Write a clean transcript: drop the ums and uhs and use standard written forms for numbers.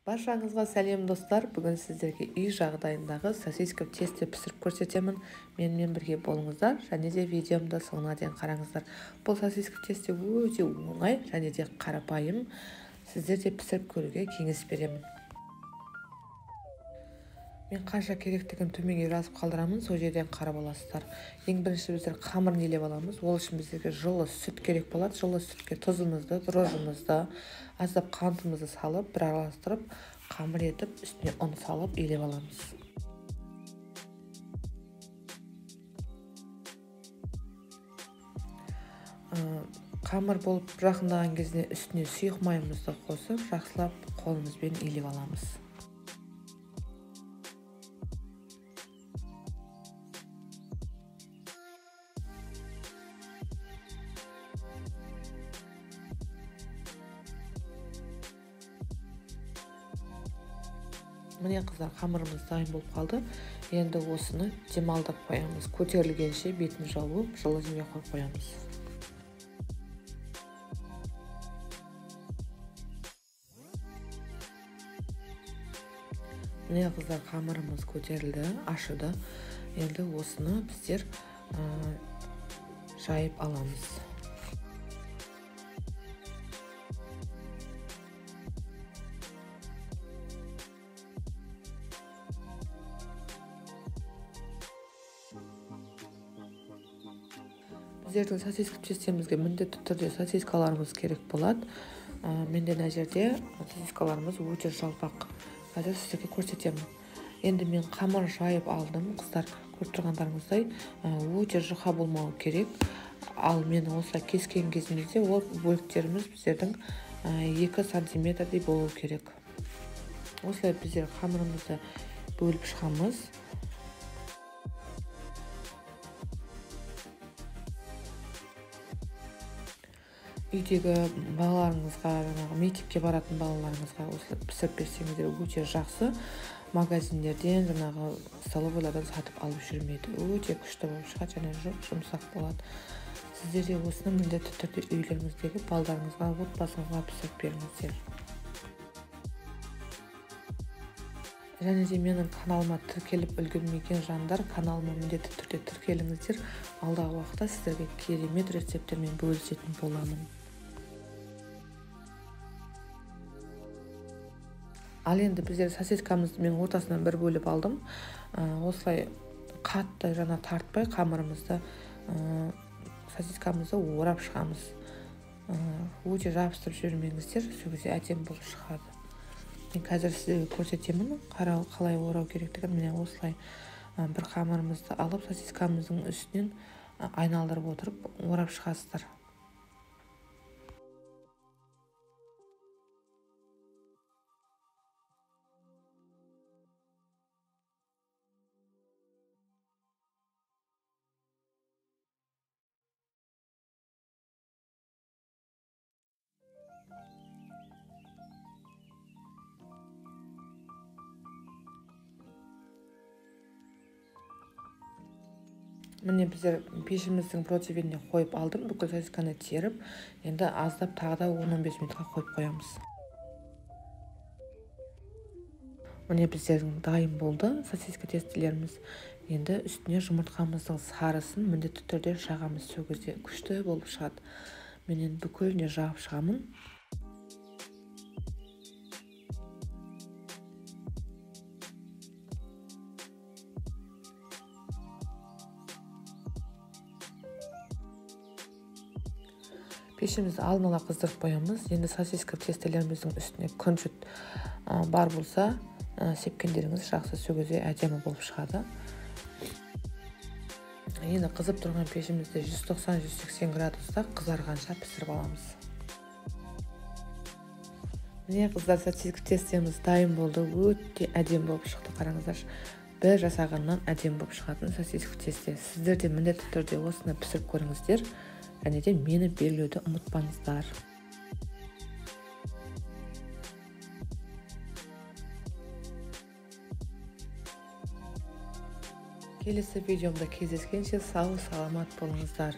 Баршаңызға сәлем достар. Бүгін сіздерге үй жағдайындағы сосиска тесте пісіріп көрсетемін. Менімен бірге болыңыздар және де видеомды соңына дейін қараңыздар. Бұл сосиска тесте өте оңай және де қарапайым. Сіздер де пісіріп көруге кеңес беремін. Мен қанша керектігін төменге жазып қалдырамын, сол жерден қарап аласыздар. Ең бірінші біздер қамырын илеп аламыз. Ол үшін біздерге жылы сүт керек болады. Жылы сүтке тұзымызды, дрожжымызды, аздап қантымызды салып, бір араластырып, қамыр етіп, үстіне ұн салып илеп аламыз. Қамыр болып жақындаған кезінде үстіне сұйық майымызды қосып, жақсылап қолымызбен илеп аламыз. Міне қыздар, қамырымыз дайын болып қалды. Енді осыны демалдап қоямыз. Көтерілгенше бетін жауып, жылы жерге қойып қоямыз. Міне қыздар, қамырымыз көтерілді, ашыды. Енді осыны біздер жайып аламыз. Біздердің сосиска тестемізге міндетті түрде сосискаларымыз керек болады. Менде мына жерде сосискаларымыз өте жалпақ. Қазір сіздерге көрсетемін. Енді мен қамыр жайып алдым. Қыздар, көріп тұрғандарыңыздай өте жұқа болмауы керек. Ал мен осылай кескен кезімізде ол бөліктеріміз біздердің 2 сантиметрдей болу керек. Осылай біздер қамырымызды бөліп шығамыз. Үйдегі балаларыңызға, мектепке баратын балаларыңызға осылай пісіріп берсеңіздер өте жақсы. Магазиндерден, столовыйлардан сатып алып жүрмейді. Өте күшті болып шығады және жұмсақ болады. Сіздер де осыны міндетті түрде үйлеріңіздегі балаларыңызға, отбасыңызға пісіріп беріңіздер. Және де менің каналыма тіркеліп үлгермеген жандар, каналыма міндетті түрде тіркеліңіздер. Алдағы уақытта сіздерге керемет рецепттермен бөлісетін боламын. Ал енді біздер сосискамызды мен ортасынан бір бөліп алдым. Осылай қатты тартпай қамырымызды, сосискамызды орап шығамыз. Өте жабыстырып жүрмеңіздер, сол кезде әдемі болып шығады. Мен қазір сіздерге көрсетемін, қалай орау керектігін. Міне осылай бір қамырымызды алып, сосискамыздың үстінен айналдырып отырып, орап шығасыздар. Міне біздер пешіміздің противеніне қойып алдым, бүкіл сосисканы теріп, енді аздап тағы да 10-15 минутқа қойып қоямыз. Міне біздердің дайын болды сосиска тестілеріміз. Енді үстіне жұмыртқамыздың сарысын міндетті түрде жағамыз, сол кезде күшті болып шығады. Мен бүкіліне жағып шығамын. Пешімізді алдын ала қыздырып қоямыз. Енді сосиска тестелеріміздің үстіне күнжіт бар болса, сепкендеріңіз жақсы, сол кезде әдемі болып шығады. Енді қызып тұрған пешімізді 190-180 градуста қызарғанша пісіріп аламыз. Міне қыздар, сосиска тестеміз дайын болды. Өте әдемі болып шықты, қараңыздар. Бір жасағаннан әдемі болып шығатын сосиска тесте. Сіздер де міндетті түрде осыны пісіріп көріңіздер. Және де мені белгілеуді ұмытпаңыздар. Келесі видеомда кездескенше сау саламат болыңыздар.